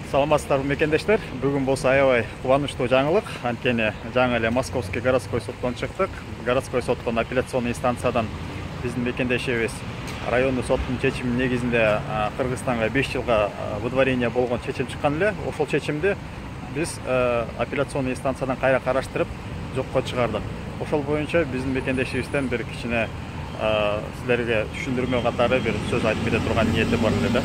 Саламатсыздарбы мекендештер. Бүгүн болсо аябай кубанычтуу жаңылык. Анткени жаңы эле Московский городской соттон чыктык. Городской соттон апелляционный инстанциядан биздин мекендешибиз райондук соттун чечими негизинде Кыргызстанга 5 жылга выдворение болгон чечим чыккан эле. Ошол чечимди биз апелляционный инстанциядан кайра караштырып жокко чыгардык. Ошол боюнча биздин мекендешибизден бир кичине силерге түшүндүрмө катары бир сөз айтып кете турган ниети бар эле.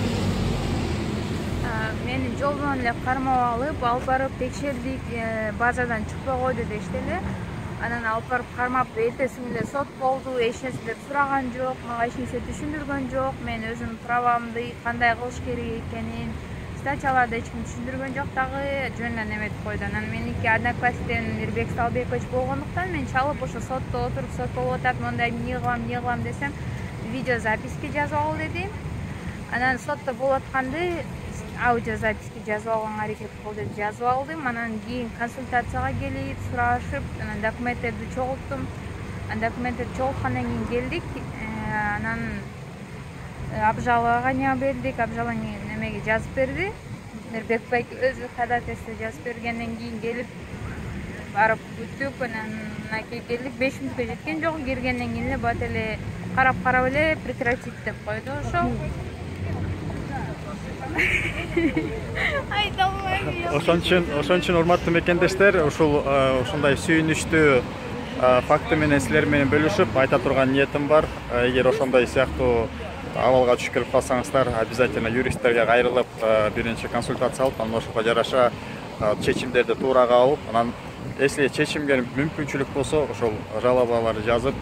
Мени жолдон эле кармап алып барып текшердик, базадан чыкпай койду дешти эле. Анан алып барып кармап эртесиң эле сот болду, эч нерсе деп сураган жок, мага эч нерсе түшүндүргөн жок. Мен өзүм правамды кандай кылыш керек экенин, статьяларды эч ким түшүндүргөн жок дагы, жөнүнөн эметип койду. Анан меники одноклассниктен Мирбек Салбекович болгондуктан мен чалып ошо сотто отуруп, сот болуп атат, мондай эмне кылам десем, видеозаписке жазып ал деди. Анан сотто болуп атканды аудиозаписки жазып алганга аракет кыл деп жазып алдым. Анан кийин консультацияга келип сурашып, анан документтерди чогулттум. Документтерди чогулткандан кийин келдик. Анан обжалование бердик. Обжалование немеге жазып берди. Мирбек бай өзү ходатайство жазып бергенден кийин келип барып күттүк. Анан келдик 5 мүнөткө жеткен жок. Киргенден кийин эле бат эле карап эле прекратить деп койду. Ошол Ошон үчүн урматтуу мекендештер, ушундай сүйүнүчтүү факты менен силер менен бөлүшүп айта турган ниетим бар. Эгер ошондой сыяктуу абалга түшүп келип калсаңыздар, обязательно юристтерге кайрылып, биринчи консультация алып, анан ошого жараша чечимдерди туура кабыл, анан если чечимге мүмкүнчүлүк болсо, ошол жалобаларды жазып,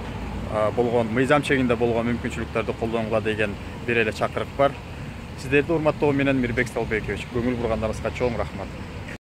болгон мыйзам чегинде болгон мүмкүнчүлүктөрдү колдонууга деген бир эле чакырык бар. Сиздерди урматтоо менен Мирбек Салбекович. Көңүл бургандарыңызга чоң рахмат.